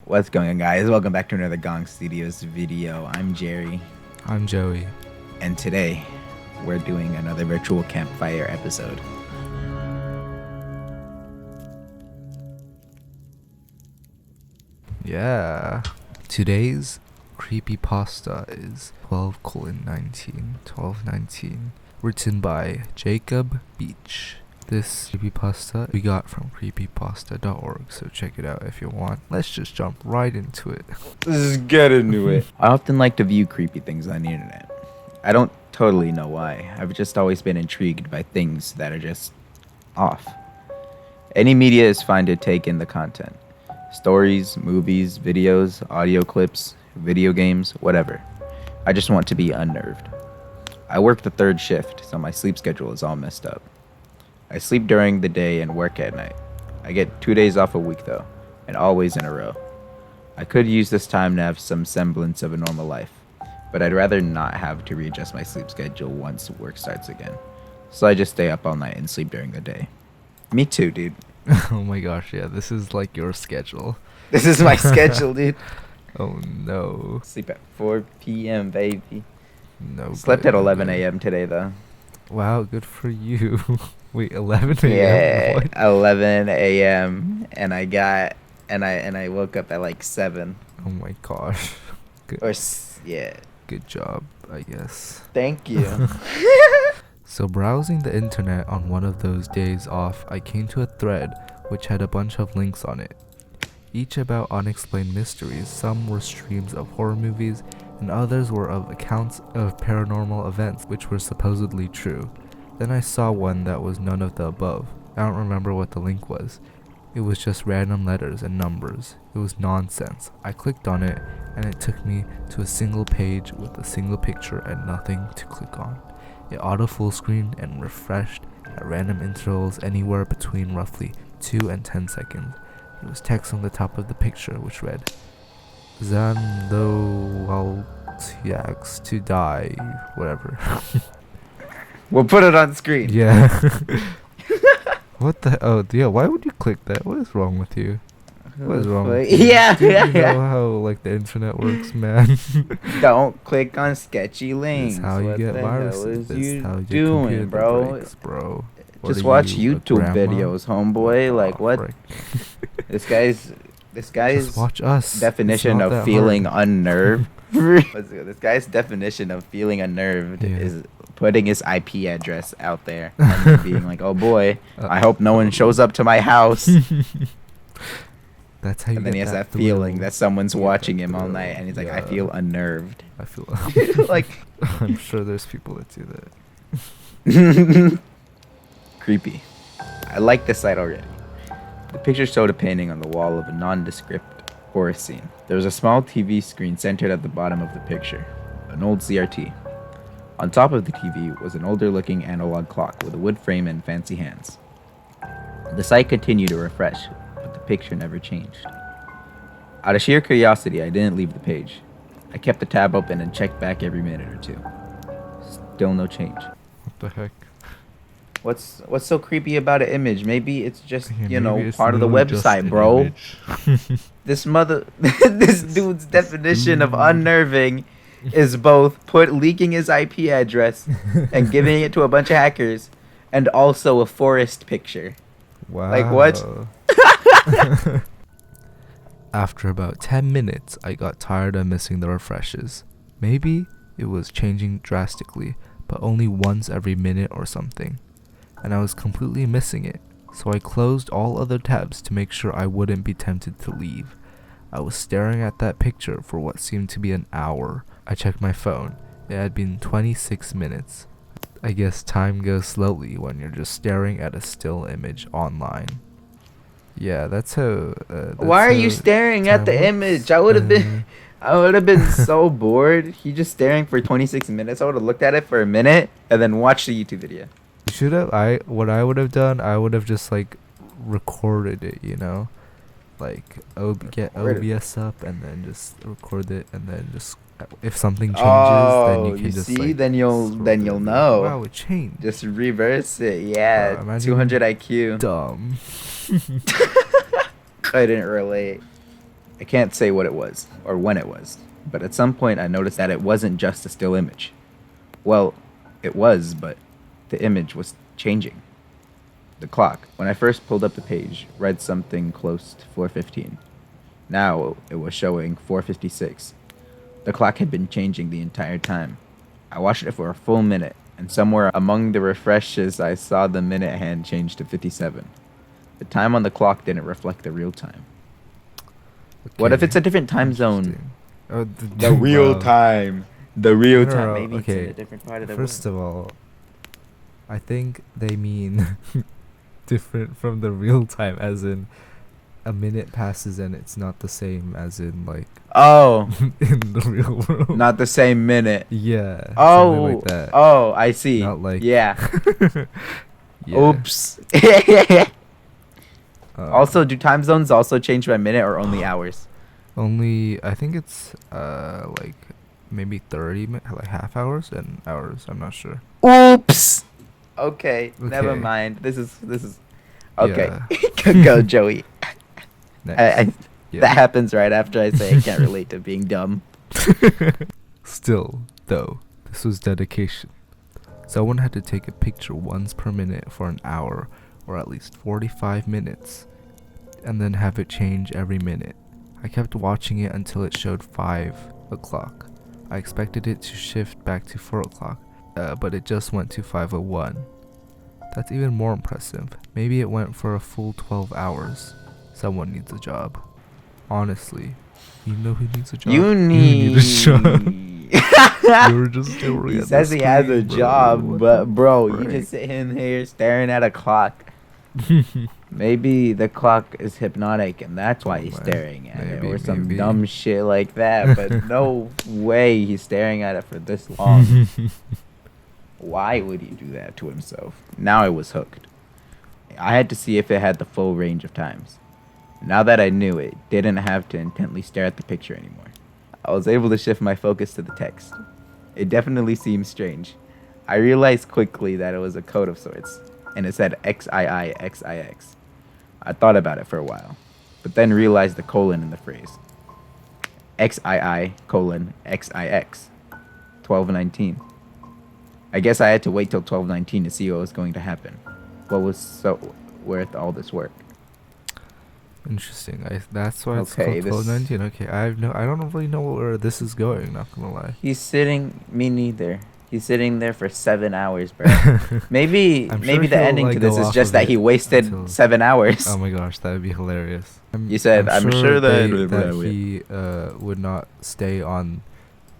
What's going on, guys? Welcome back to another GONG Studios video. I'm Jerry. I'm Joey. And today, we're doing another virtual campfire episode. Yeah. Today's Creepypasta is 12:19, written by Jacob Beach. This creepypasta we got from creepypasta.org, so check it out if you want. Let's just jump right into it. Let's get into it. I often like to view creepy things on the internet. I don't totally know why. I've just always been intrigued by things that are just off. Any media is fine to take in the content. Stories, movies, videos, audio clips, video games, whatever. I just want to be unnerved. I work the third shift, so my sleep schedule is all messed up. I sleep during the day and work at night. I get 2 days off a week though, and always in a row. I could use this time to have some semblance of a normal life, but I'd rather not have to readjust my sleep schedule once work starts again. So I just stay up all night and sleep during the day. Me too, dude. Oh my gosh, yeah, this is like your schedule. This is my schedule, dude. Oh no. Sleep at 4 p.m., baby. No. Slept at 11 a.m. today though. Wow, good for you. Wait, 11 a.m.? Yeah, What? 11 a.m. and I woke up at like 7. Oh my gosh. Good. Yeah. Good job, I guess. Thank you. So browsing the internet on one of those days off, I came to a thread which had a bunch of links on it, each about unexplained mysteries. Some were streams of horror movies, and others were of accounts of paranormal events which were supposedly true. Then I saw one that was none of the above. I don't remember what the link was. It was just random letters and numbers. It was nonsense. I clicked on it, and it took me to a single page with a single picture and nothing to click on. It auto full screened and refreshed at random intervals anywhere between roughly 2 and 10 seconds. There was text on the top of the picture which read, Zandowaltiax to die, whatever. We'll put it on screen. Yeah. What the? Oh, yeah. Why would you click that? What is wrong with you? What is wrong with you? Yeah, Do you yeah, know yeah. how like the internet works, man? Don't click on sketchy links. This is how you What get the viruses. hell is This you is how your doing, computer bro? breaks, bro. What Just are watch you, a YouTube grandma? videos, homeboy. Like Oh, what? frick. This guy's Just watch us. It's definition not of that feeling hard. unnerved. This guy's definition of feeling unnerved Yeah. is putting his IP address out there and being like, "Oh boy, I hope no one shows up to my house." That's how you And then he get has that thrill. feeling that someone's You get watching that him all thrill. night, and he's like, "I Yeah. feel unnerved." I feel Like, I'm sure there's people that do that. creepy. I like this site already. The picture showed a painting on the wall of a nondescript forest scene. There was a small TV screen centered at the bottom of the picture, an old CRT. On top of the TV was an older looking analog clock with a wood frame and fancy hands. The site continued to refresh, but the picture never changed. Out of sheer curiosity, I didn't leave the page. I kept the tab open and checked back every minute or two. Still no change. What the heck? What's so creepy about an image? Maybe it's just, Yeah, maybe it's part of the literally just website, an bro. image. This dude's definition of unnerving is both leaking his IP address and giving it to a bunch of hackers, and also a forest picture. Wow. Like, what? After about 10 minutes, I got tired of missing the refreshes. Maybe it was changing drastically, but only once every minute or something. And I was completely missing it, so I closed all other tabs to make sure I wouldn't be tempted to leave. I was staring at that picture for what seemed to be an hour. I checked my phone. It had been 26 minutes. I guess time goes slowly when you're just staring at a still image online. Yeah, that's how. Why are you staring at the image? I would have been so bored. He just staring for 26 minutes. I would have looked at it for a minute and then watched the YouTube video. You should have. What I would have done, I would have just like recorded it, you know, like get OBS up and then just record it, and then just if something changes, then you can just see, like, then you'll know. Wow, it changed. Just reverse it. Yeah, Imagine 200 IQ. Dumb. Couldn't relate. I can't say what it was or when it was, but at some point I noticed that it wasn't just a still image. Well, it was, but the image was changing. The clock, when I first pulled up the page, read something close to 4:15. Now it was showing 4:56. The clock had been changing the entire time. I watched it for a full minute, and somewhere among the refreshes I saw the minute hand change to 57. The time on the clock didn't reflect the real time. What if it's a different time zone? Oh, The real well, time. The real no, time. no, Maybe okay. it's in a different part of the First world. of all, I think they mean different from the real time, as in a minute passes and it's not the same as in like Oh, in the real world. not the same minute. Yeah. Something Oh, like that. oh, I see. Not like Yeah. Yeah. Oops. Uh, Also, do time zones also change by minute or only hours? only I think it's like maybe 30 like half hours and hours. I'm not sure. Oops. Okay, never Okay. mind. This is okay. Yeah. Go, Joey. Next. Yeah. That happens right after I say I can't relate to being dumb. Still, though, this was dedication. Someone had to take a picture once per minute for an hour, or at least 45 minutes, and then have it change every minute. I kept watching it until it showed 5 o'clock. I expected it to shift back to 4 o'clock, but it just went to 5:01. That's even more impressive. Maybe it went for a full 12 hours. Someone needs a job. Honestly, you know who needs a job? You need a job. You were just staring He at says the he has a screen, bro. job, What but the bro, you frick? just sitting here staring at a clock. Maybe the clock is hypnotic and that's why he's staring at it, Maybe, or some maybe. dumb shit like that. But no way he's staring at it for this long. Why would he do that to himself? Now I was hooked. I had to see if it had the full range of times. Now that I knew it, didn't have to intently stare at the picture anymore. I was able to shift my focus to the text. It definitely seemed strange. I realized quickly that it was a code of sorts, and it said XII XIX. I thought about it for a while, but then realized the colon in the phrase. XII colon XIX. 12:19. I guess I had to wait till 12:19 to see what was going to happen. What was so worth all this work? Interesting. That's why it's Okay, called this- 1219. Okay, I don't really know where this is going. Not gonna lie. He's sitting. Me neither. He's sitting there for 7 hours, bro. Maybe I'm maybe sure the he'll, ending like, to this go is off just of that it he wasted until- 7 hours. Oh my gosh, that would be hilarious. You said, "I'm sure that- that he would not stay on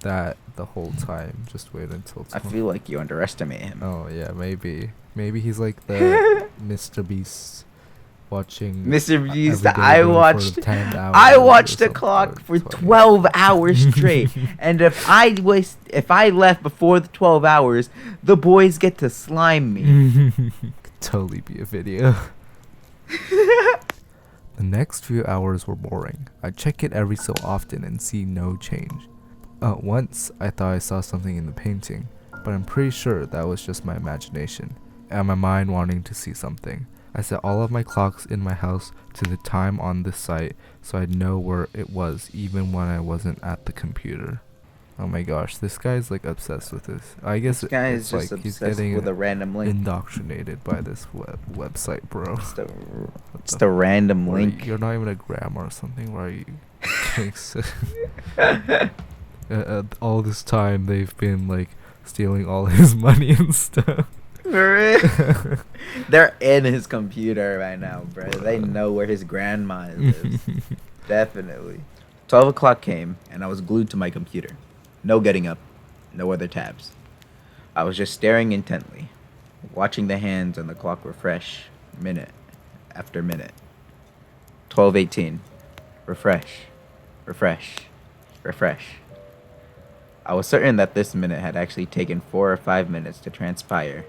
that the whole time. Just wait until. I feel like you underestimate him. Oh yeah, maybe he's like the Mr. Beast watching. Mr. Beast, every day I going for watched 10 hours I or watched the something, clock or for 20. 12 hours straight. And if I left before the 12 hours, the boys get to slime me. Could totally be a video. The next few hours were boring. I check it every so often and see no change. Once I thought I saw something in the painting, but I'm pretty sure that was just my imagination and my mind wanting to see something. I set all of my clocks in my house to the time on this site so I'd know where it was even when I wasn't at the computer. Oh my gosh, this guy's like obsessed with this. I guess This guy it's is just like he's obsessed getting with a random link. indoctrinated by this website, bro. It's the random Where link. You're not even a grandma or something. Where are you? All this time they've been like stealing all his money and stuff. For real? They're in his computer right now, bro. They know where his grandma lives. Definitely. 12 o'clock came, and I was glued to my computer. No getting up. No other tabs. I was just staring intently, watching the hands on the clock refresh, minute after minute. 12:18. Refresh. Refresh. Refresh. I was certain that this minute had actually taken 4 or 5 minutes to transpire.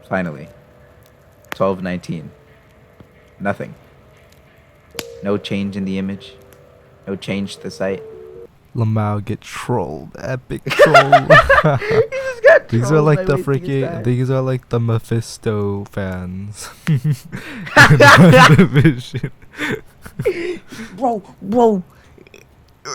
Finally. 12:19. Nothing. No change in the image. No change to the site. Lamau get trolled. Epic troll. Just got These are trolled like by the wasting his freaking. time. These are like the Mephisto fans. WandaVision. Bro,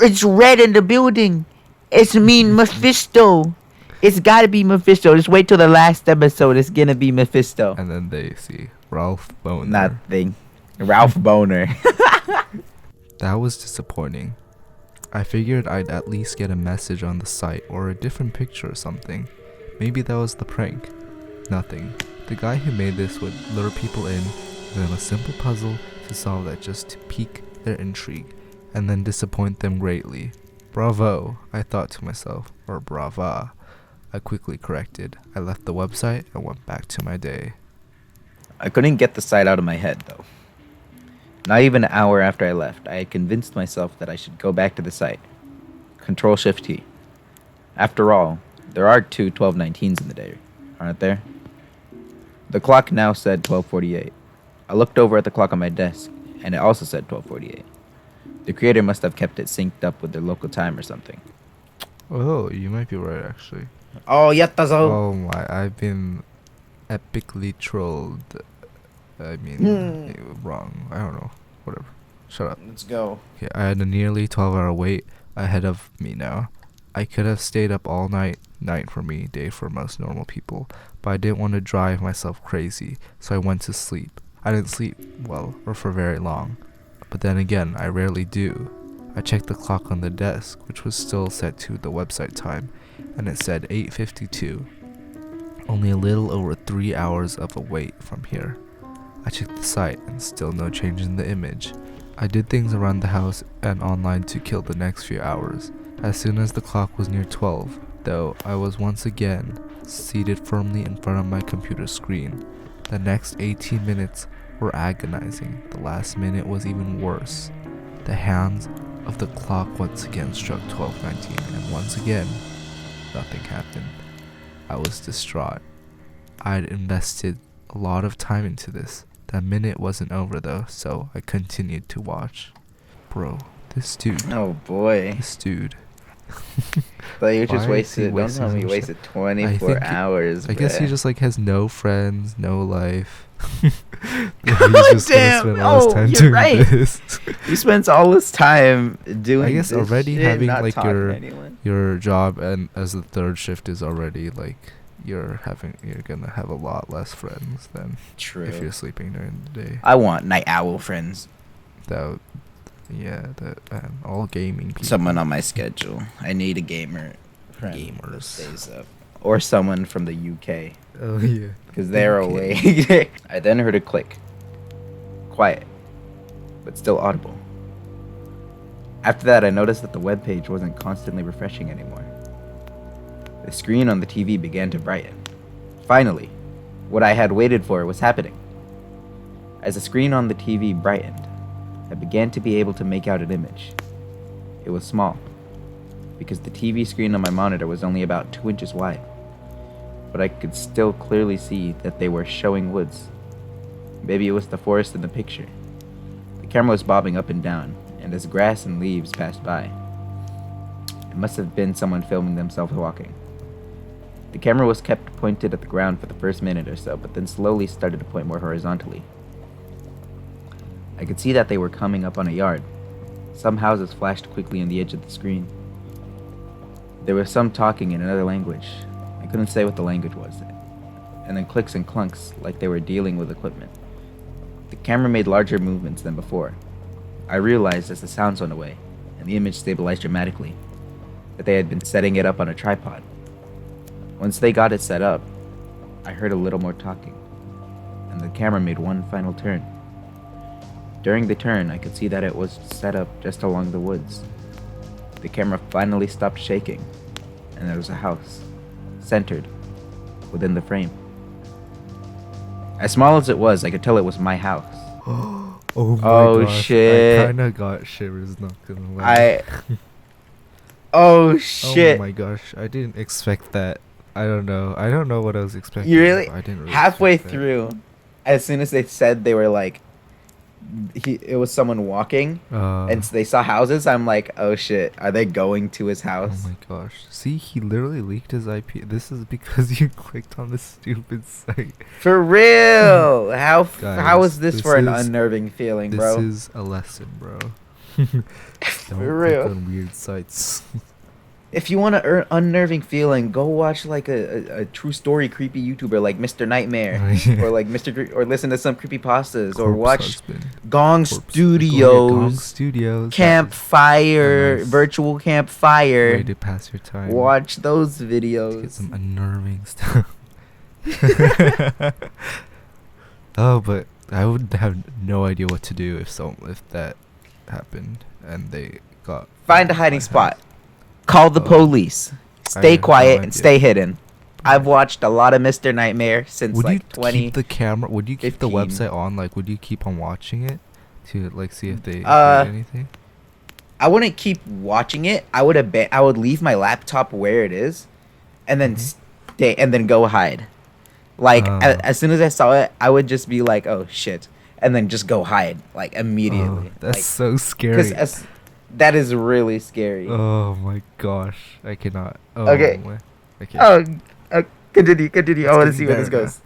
It's red in the building. It's mean Mephisto. It's gotta be Mephisto. Just wait till the last episode. It's gonna be Mephisto. And then they see Ralph Boner. Nothing. Ralph Boner. That was disappointing. I figured I'd at least get a message on the site or a different picture or something. Maybe that was the prank. Nothing. The guy who made this would lure people in, give them a simple puzzle to solve that just to pique their intrigue, and then disappoint them greatly. Bravo, I thought to myself, or brava. I quickly corrected. I left the website and went back to my day. I couldn't get the site out of my head, though. Not even an hour after I left, I had convinced myself that I should go back to the site. Control-Shift-T. After all, there are two 12:19s in the day, aren't there? The clock now said 12:48. I looked over at the clock on my desk, and it also said 12:48. The creator must have kept it synced up with their local time or something. Oh, you might be right actually. Oh, yattazo! Oh my, I've been epically trolled. I mean, wrong. I don't know. Whatever. Shut up. Let's go. Okay, I had a nearly 12-hour wait ahead of me now. I could have stayed up all night for me, day for most normal people, but I didn't want to drive myself crazy, so I went to sleep. I didn't sleep well or for very long, but then again, I rarely do. I checked the clock on the desk, which was still set to the website time, and it said 8:52. Only a little over 3 hours of a wait from here. I checked the site and still no change in the image. I did things around the house and online to kill the next few hours. As soon as the clock was near 12, though, I was once again seated firmly in front of my computer screen. The next 18 minutes were agonizing. The last minute was even worse. The hands of the clock once again struck 12:19, and once again, nothing happened. I was distraught. I'd invested a lot of time into this. That minute wasn't over though, so I continued to watch. Bro, this dude. Oh boy. This dude. But you just Why is he wasted. Don't tell me you wasting wasted 24 hours. I guess he bruh. just like has no friends, no life. God damn! Oh, you're right. This. He spends all his time doing. I guess this already shit, having not like talking to anyone. your job and as the third shift is already like you're gonna have a lot less friends than True. if you're sleeping during the day. I want night owl friends. That all gaming people. Someone on my schedule. I need a gamer friend that Gamers. stays up, or someone from the UK, Oh yeah. because they're UK. awake. I then heard a click. Quiet, but still audible. After that, I noticed that the webpage wasn't constantly refreshing anymore. The screen on the TV began to brighten. Finally, what I had waited for was happening. As the screen on the TV brightened, I began to be able to make out an image. It was small, because the TV screen on my monitor was only about 2 inches wide, but I could still clearly see that they were showing woods. Maybe it was the forest in the picture. The camera was bobbing up and down, and as grass and leaves passed by, it must have been someone filming themselves walking. The camera was kept pointed at the ground for the first minute or so, but then slowly started to point more horizontally. I could see that they were coming up on a yard. Some houses flashed quickly on the edge of the screen. There was some talking in another language. I couldn't say what the language was. And then clicks and clunks like they were dealing with equipment. The camera made larger movements than before. I realized as the sounds went away, and the image stabilized dramatically, that they had been setting it up on a tripod. Once they got it set up, I heard a little more talking, and the camera made one final turn. During the turn, I could see that it was set up just along the woods. The camera finally stopped shaking, and there was a house, centered within the frame. As small as it was, I could tell it was my house. Oh my Oh, gosh. shit. I kinda got shivers, not gonna lie. Oh shit! Oh my gosh, I didn't expect that. I don't know what I was expecting. You really? I didn't really Halfway expect that. through, as soon as they said they were like, it was someone walking, and they saw houses. I'm like, oh shit, are they going to his Oh house? my gosh. See, he literally leaked his IP. This is because you clicked on the stupid site. For real? How Guys, is this this for an is- unnerving feeling, This bro? is a lesson, bro. Don't For click real. on weird sites. If you want an unnerving feeling, go watch like a true story creepy YouTuber like Mr. Nightmare, or like or listen to some creepypastas, or Corpse watch husband. Gong Corpse. Go ahead, Gong Studios, Studios. That is campfire, a nice virtual way campfire. to pass your time. Watch those To get videos. some unnerving stuff. Oh, but I would have no idea what to do if that happened and they got Find a found hiding my spot. house. Call the Oh. police. I Stay have no quiet and idea. stay hidden. I've Right. watched a lot of Mr. Nightmare since Would you like 20. keep the camera? Would you keep the 15. website on? Like, would you keep on watching it to like see if they did Uh, anything? I wouldn't keep watching it. I would leave my laptop where it is, and then Mhm. stay and then go hide. Like Oh. as soon as I saw it, I would just be like, "Oh shit," and then just go hide like immediately. Oh, that's like, so scary. that is really scary. Oh my gosh, I cannot. Oh Okay. my. Okay. Oh, continue. I It's want to getting see where this better now. goes.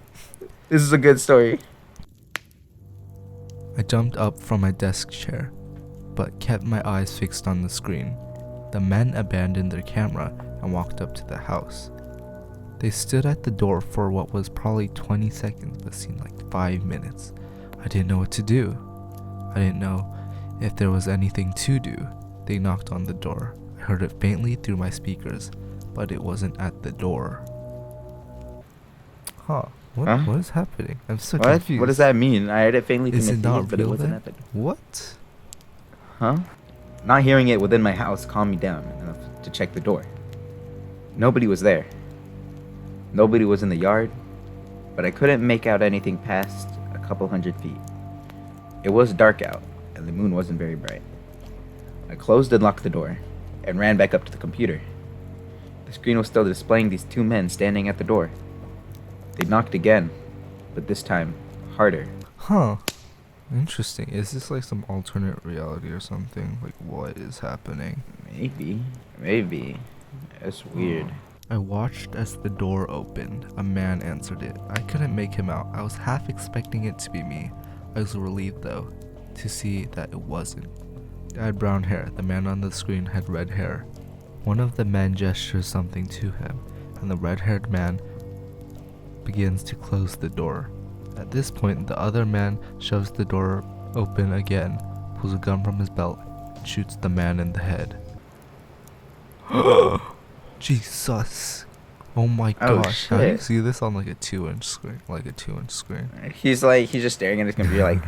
This is a good story. I jumped up from my desk chair, but kept my eyes fixed on the screen. The men abandoned their camera and walked up to the house. They stood at the door for what was probably 20 seconds but seemed like 5 minutes. I didn't know what to do. I didn't know if there was anything to do. They knocked on the door. I heard it faintly through my speakers, but it wasn't at the door. Huh. Huh? What is happening? I'm so What? confused. What does that mean? I heard it faintly Is from it the not speakers, but it real wasn't then? at the. What? Huh? Not hearing it within my house calmed me down enough to check the door. Nobody was there. Nobody was in the yard, but I couldn't make out anything past a couple 100 feet. It was dark out, and the moon wasn't very bright. I closed and locked the door, and ran back up to the computer. The screen was still displaying these two men standing at the door. They knocked again, but this time harder. Huh. Interesting. Is this like some alternate reality or something? Like, what is happening? Maybe. That's weird. I watched as the door opened. A man answered it. I couldn't make him out. I was half expecting it to be me. I was relieved, though, to see that it wasn't. I had brown hair. The man on the screen had red hair. One of the men gestures something to him, and the red-haired man begins to close the door. At this point, the other man shoves the door open again, pulls a gun from his belt, and shoots the man in the head. Jesus. Oh my Oh, gosh. How do you shit. see this on like a 2-inch screen? Like a 2-inch screen. He's just staring at his computer like,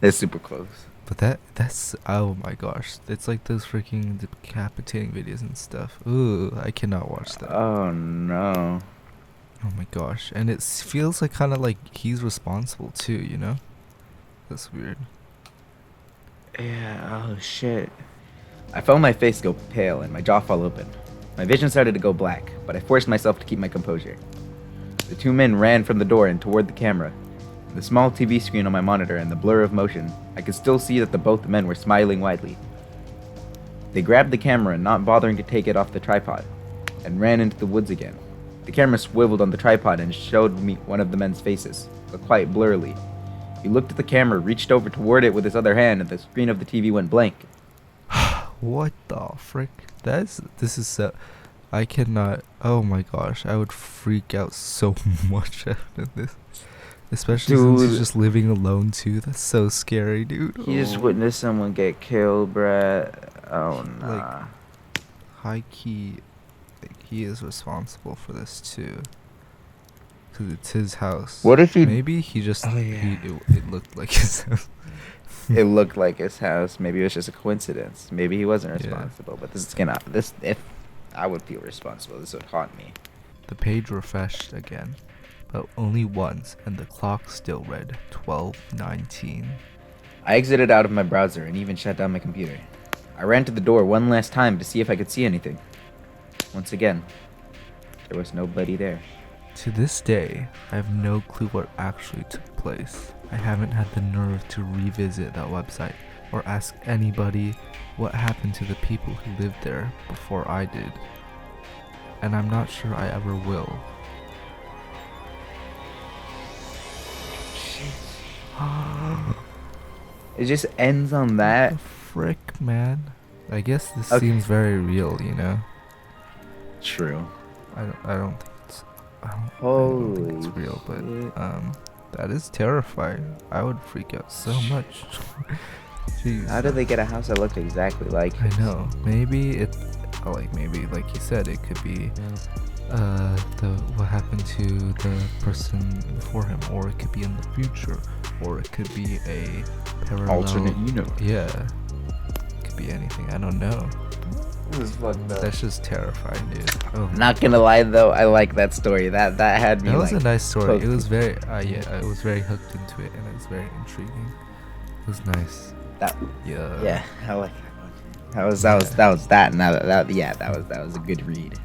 it's super close. But that's oh my gosh. It's like those freaking decapitating videos and stuff. Ooh, I cannot watch that. Oh no. Oh my gosh. And it feels like kind of like he's responsible too, you know? That's weird. Yeah, oh shit. I felt my face go pale and my jaw fall open. My vision started to go black, but I forced myself to keep my composure. The two men ran from the door and toward the camera. The small TV screen on my monitor and the blur of motion, I could still see that both men were smiling widely. They grabbed the camera, not bothering to take it off the tripod, and ran into the woods again. The camera swiveled on the tripod and showed me one of the men's faces, but quite blurrily. He looked at the camera, reached over toward it with his other hand, and the screen of the TV went blank. What the frick? This is so. I cannot. Oh my gosh, I would freak out so much after this. Especially since he's Dude. just living alone too. That's so scary, dude. He just Oh. witnessed someone get killed, bruh. Oh, nah. Like, high key, like, he is responsible for this too. Cause it's his house. What if he... Maybe he just. Oh, yeah. It looked like his house. It looked like his house. Maybe it was just a coincidence. Maybe he wasn't Yeah. responsible. But if I would feel responsible, this would haunt me. The page refreshed again, but only once, and the clock still read 12:19. I exited out of my browser and even shut down my computer. I ran to the door one last time to see if I could see anything. Once again, there was nobody there. To this day, I have no clue what actually took place. I haven't had the nerve to revisit that website or ask anybody what happened to the people who lived there before I did. And I'm not sure I ever will. It just ends on that. frick, man? I guess this Okay. seems very real, you know. True. I don't think it's I don't think Holy it's real, but shit. that is terrifying. I would freak out so much. Jeez. How did they get a house that looked exactly like I his? know. Maybe it, maybe like you said, it could be the what happened to the person before him, or it could be in the future, or it could be a parallel Alternate universe. Yeah, it could be anything. I don't know. This is fucked up. That's just terrifying, dude. Oh. Not gonna lie though, I like that story. That had me. That was like, a nice story. It hooked. was very, I was very hooked into it, and it was very intriguing. It was nice. That, Yeah. yeah, I like that one. That was that. Now that was a good read.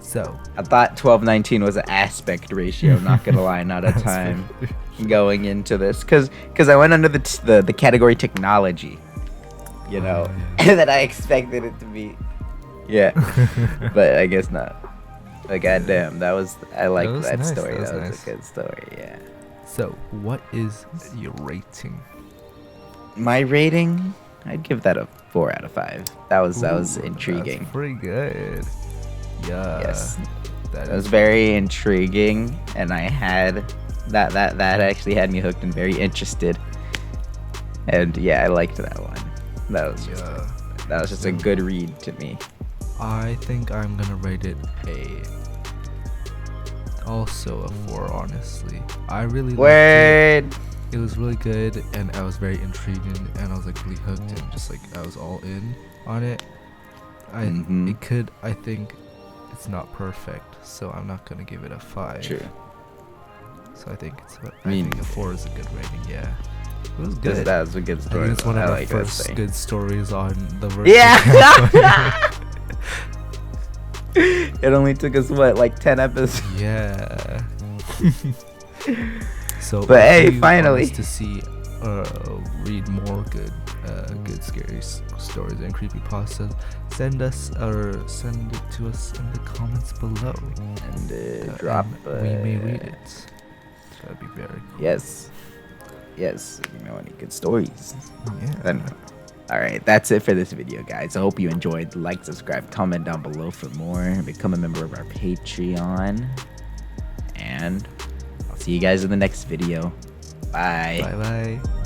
So, I thought 12:19 was an aspect ratio. Not gonna lie, not a time going into this, cause I went under the category technology, you know, Oh, yeah. and that I expected it to be. Yeah, but I guess not. But goddamn, I like was that nice, story. that was That was nice. a good story. Yeah. so what is your rating? My rating, I'd give that a 4 out of 5. That was Ooh, intriguing. That's pretty good. Yeah. Yes, That that was is very intriguing, and I had that actually had me hooked and very interested. And yeah, I liked that one. That was just a good read to me. I think I'm gonna rate it also a 4, honestly. I really liked it. Word. It was really good, and I was very intrigued, and I was like really hooked, and just like I was all in on it. I think it's not perfect, so I'm not gonna give it a 5. True. So I think I mean, think a 4 is a good rating. Yeah, it was good. That was a good I story. think it's one of I our like that first thing. good stories on the version. Yeah. It only took us like 10 episodes. Yeah. So, But hey, if you want finally. us to see, read more good scary stories and creepypastas, send it to us in the comments below. And drop. And we may read it. That'd be very cool. Yes. Yes. You know any good stories? Yeah. Then, all right, that's it for this video, guys. I hope you enjoyed. Like, subscribe, comment down below for more. Become a member of our Patreon. And I'll see you guys in the next video. Bye. Bye bye.